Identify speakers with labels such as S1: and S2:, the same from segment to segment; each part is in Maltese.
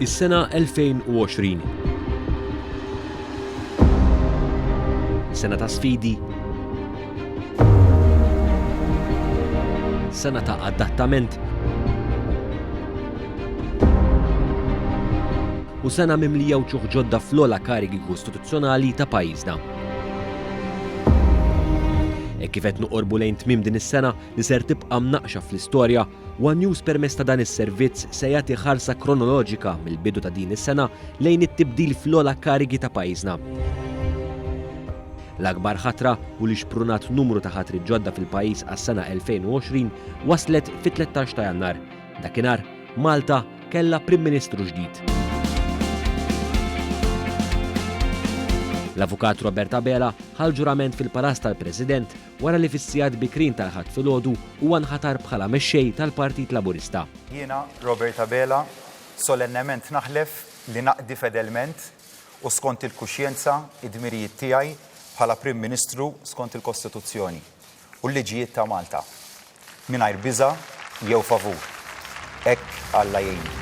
S1: Is-sena 2020. Sena ta' sfidi. Sena ta' adattament. U sena mimlija wċuħ ġodda fl-ola karigi kostituzzjonali ta' pajjiżna. Kif qed noqorbu lejn tmiem din is-sena li ser tibqa' mnaqxa fl-istorja, One News permezz ta' dan is-servizz se jagħti ħarsa kronoloġika mill-bidu ta' din is-sena lejn it-tibdil fl-ola karigi ta' pajjiżna. L-akbar ħatra u li xprunat numru ta' ħatri ġodda fil-pajjiż għas-sena 2020 waslet fit-13 ta' Jannar. Dakinhar Malta kellha Prim Ministru ġdid. L-avukat Robert Abela ħal ġurament fil-Palazz tal-President wara li fis-sigħat bikrin tal-ħadd filgħodu huwa nħatar bħala mexxej tal-Partit Laburista.
S2: Jiena Robert Abela solennement naħlef li naqdi fedelment u skont il-kuxjenza id-dmirijiet tiegħi bħala Prim Ministru skont il-Kostituzzjoni u l-liġijiet ta' Malta. Mingħajr biża' jew favur. Hekk Alla jgħinni.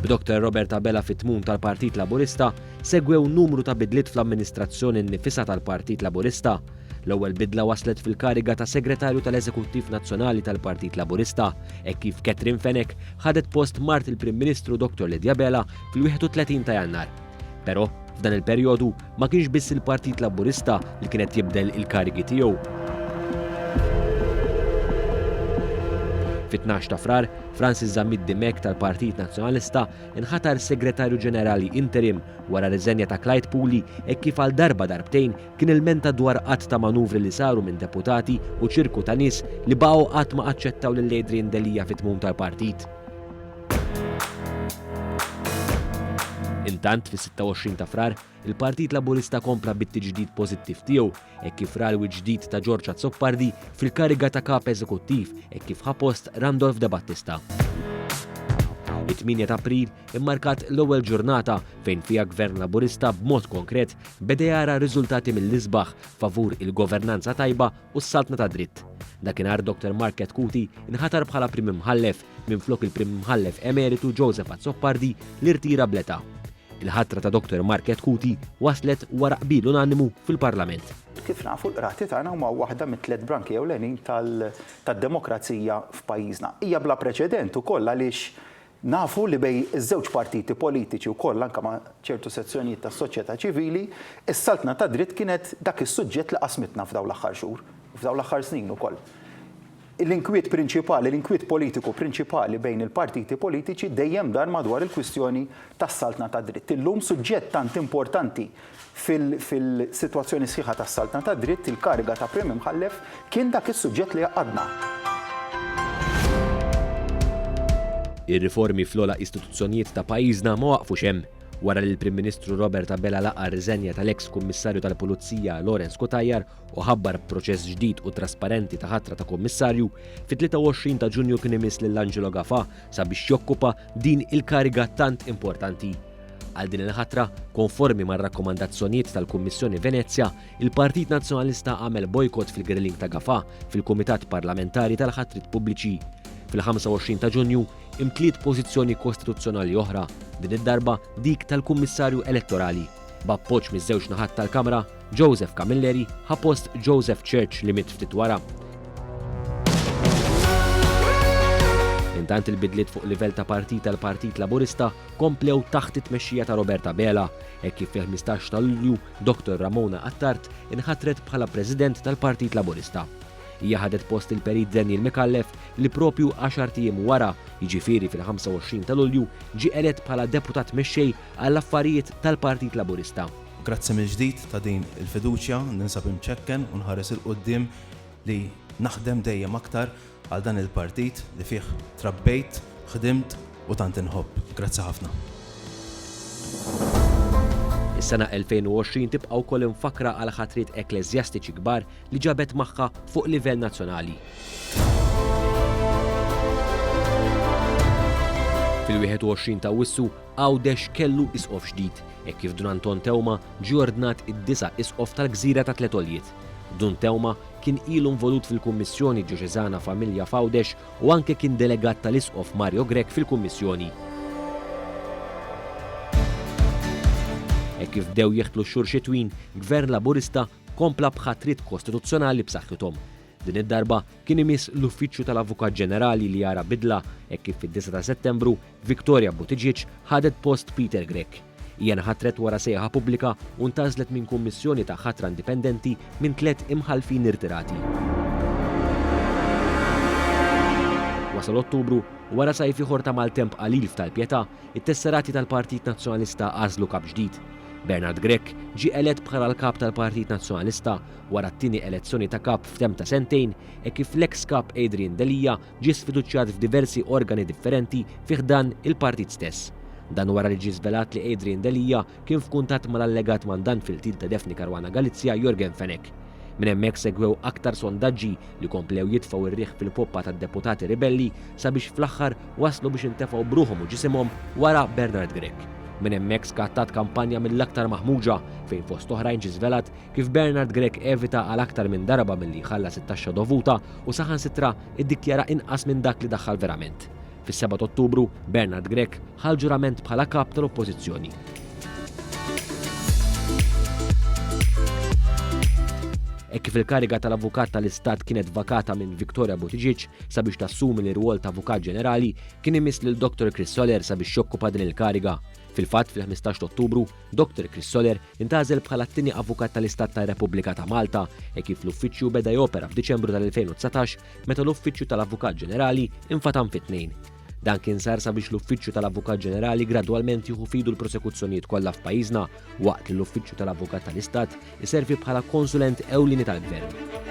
S1: Dr. Robert Abela fit-tmum tal-Partit Laburista segwew numru ta' bidliet fl-amministrazzjoni nnifisha tal-Partit Laburista. L-ewwel bidla waslet fil-kariga ta' Segretarju tal-Eżekuttiv Nazzjonali tal-Partit Laburista, kif Catherine Fenech ħadet post Mart il-Prim Ministru Dr. Lidja Bela fil-31 ta' Jannar. Però f'dan il-perjodu ma kienx biss il-Partit Laburista li kienet jibdel il-karigi tiegħu. Fit-12 ta' Frar, Francis Zammid Dimek tal-Partit Nazzjonalista inħatar Segretarju Ġenerali interim wara riżenja ta' Clyde Pooley kif għal darbtejn kien ilmenta dwar qatt ta' manuvri li saru minn deputati u ċirku ta' nies li baqgħu qatt ma aċċettaw lil Adrian Delija fit-tmum tal-partit. Intant fis-26 ta' Frar, il-Partit Laburista kompla bit-tiġdid pożittiv tiegħu kif ralwi ġdid ta' Giorgia Zoppardi fil-kariga ta' kap eżekuttiv kif ħapost Randolph De Battista. It-8 ta' April immarkat l-ewwel ġurnata fejn fiha Gvern Laburista b'mod konkret beda jara riżultati mill-isbaħ favur il-governanza tajba u s-saltna ta' dritt. Dakinhar Dr. Market Kuti inħatar bħala Prim Imħallef minflok il-Prim Imħallef Emeritu Joseph Zoppardi li rtira bleta. Il-ħatra ta' Dr. Market Kuti waslet wara qbil unanimu fil-Parlament.
S3: Kif nafu l-qrati tagħna huma waħda mit-tliet branki ewlenin tad-demokrazija f'pajjiżna. Hija bla preċedent ukoll għaliex nafu li bej iż-żewġ partiti politiċi wkoll anke ma' ċertu sezzjonijiet tas-soċjetà ċivili, is-saltna ta' dritt kienet dak is-suġġett li qasmitna f'dawn l-aħħar xhur, f'dawn l-aħħar snin ukoll. L-inkwiet prinċipali, l-inkwiet politiku prinċipali bejn il-partiti politiċi dejjem dar madwar il-kwistjoni tas-saltna ta' dritt. Illum suġġett tant importanti fil-sitwazzjoni sħiħa tas-saltna ta' dritt, il-kariga ta' Prim Imħallef kien dak is-suġġett li għaqadna.
S1: Ir-riformi fl-ola istituzzjonijiet ta' pajjiżna ma waqfux hemm. Wara li l-Prim Ministru Robert Abela laqa riżenja tal-eks Kummissarju tal-Pulizija Lawrence Cutajar u ħabbar proċess ġdid u trasparenti ta' ħatra ta' Kummissarju, fit-23 ta' Ġunju kien imiss lil Angelo Gafà sabiex jokkupa din il-kariga tant importanti. Għal din il-ħatra, konformi mar-rakkomandazzjonijiet tal-Kummissjoni Venezja, il-Partit Nazzjonalista għamel bojkott fil-grilling ta' Gafà fil-Kumitat Parlamentari tal-Ħatrit Pubbliċi. Fil-25 ta' Ġunju imtliet pożizzjoni kostituzzjonali oħra, din id-darba dik tal-Kummissarju Elettorali. B'appoġġ miż-żewġ naħat tal-Kamra, Joseph Camilleri ħapost Joseph Church li miet ftit wara. Intant il-bidliet fuq livell ta' partit tal-Partit Laburista komplew taħt it-tmexxija ta' Robert Abela kif fil-15 ta' Lulju Dr. Ramona Attart inħatret bħala President tal-Partit Laburista. Hija ħadet post il-Perit Daniel Mikallef li propju 10 tiem wara, jiġifieri fil-25 ta' Lulju, ġie elett bħala deputat mexxej għall-affarijiet tal-Partit Laburista.
S4: Grazzi mill-ġdid ta' din il-fiduċja ninsab imċekken u nħares il-qudiem li naħdem dejjem aktar għal dan il-partit li fih trabbejt, ħdimt u tant inħobb. Grazzi ħafna.
S1: Is-sena 2020 tibqa' wkoll infakra għal ħatriet ekleżjastiċi kbar li ġabet magħha fuq livell nazzjonali. Fil-21 ta' Wissu Għawdex kellu isqof ġdid, kif Duranton Tewma ġie ordnat id-9 isqof tal-Gżira ta' Tletoljiet. Dun Tewma kien ilu involut fil-Kummissjoni Ġuġeżana Familja Fawdex u anke kien delegat tal-Isqof Mario Grek fil-Kummissjoni. Kif bdew jeħtlu x-xhur xitwin, Gvern Laburista kompla b'ħatrit kostituzzjonali b'saħħithom. Din id-darba kien imiss l-Uffiċċju tal-Avukat Ġenerali li jara bidla kif fid-9 ta' Settembru Victoria Buttigieg ħadet post Peter Grek. Hija nħatret wara sejħa pubblika u ntażlet minn kummissjoni ta' ħatra indipendenti minn 3 imħalfin irtirati. Wasal Ottubru, wara sajf ieħor ta' maltemp qalil tal-pjetà, it-tesserati tal-Partit Nazzjonalista għażlu kap ġdid. Bernard Grek ġie elett bħala l-kap tal-Partit Nazzjonalista wara t-tieni elezzjoni ta' kap f'tem ta' sentejn kif l-ex kap Adrian Delija ġie sfiduċjat f'diversi organi differenti fih dan il-partit stess. Dan wara li ġie żvelat li Adrian Delija kien f'kuntatt mal-allegat mandant fil-til ta' Defni Caruana Galizja Jorgen Fenek. Minn hemmhekk segwew aktar sondaġġi li komplew jitfgħu ir-riħ fil-poppa tad-deputati ribelli sabiex fl-aħħar waslu biex intefgħu bruħhom u ġisimhom wara Bernard Grek. Minn hemmhekk skattat kampanja mill-aktar maħmuġa fejn fost oħrajn ġie żvelat kif Bernard Grek evita għal aktar minn darba milli jħallas it-taxxa dovuta u saħansitra iddikjara inqas minn dak li daħħal verament. Fis-7 Ottubru, Bernard Grek ħal ġurament bħala kap tal-Oppożizzjoni. Kif il-kariga tal-Avukat tal-Istat kienet vakata minn Victoria Buttigieg sabiex tassumi l-irwol ta' Avukat Ġenerali, kien imiss lil Dr. Chris Soler sabiex jokkupa din il-kariga. Fil-fatt fil-15 Ottubru, Dr. Chris Soler intażel bħala t-tieni Avukat tal-Istat tar-Repubblika ta' Malta kif l-uffiċċju beda jopera f'Diċembru tal-2019 meta l-Uffiċċju tal-Avukat Ġenerali infatam fit-tnejn. Dan kien sar sabiex l-Uffiċċju tal-Avukat Ġenerali gradwalment jieħu fidu l-prosekuzzjonijiet kollha f'pajjiżna waqt li l-Uffiċċju tal-Avukat tal-Istat iservi bħala konsulent ewlieni tal-Gvern.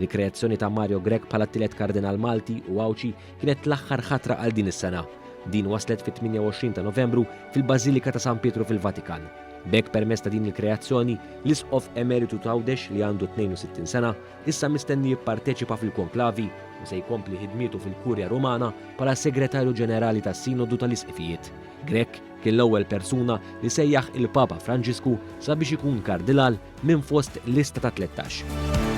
S1: Il-kreazzjoni ta' Mario Grek bħala t-tielet Kardinal Malti u Awċi kienet l-aħħar ħatra għal din is-sena. Din waslet fit-28 ta' Novembru fil-Bażilika ta' San Pietru fil-Vatikan. B'hekk permezz ta' din il-kreazzjoni, l-Isqof Emeritu Tawdex li għandu 62 sena issa mistenni jipparteċipa fil-konklavi u se jkompli ħidmietu fil-Kurja Rumana bħala Segretarju Ġenerali tas-Sinodu tal-Isqifijiet. Grek kien l-ewwel persuna li sejjaħ il-Papa Franġisku sabiex ikun kardinal minn fost lista ta' 13.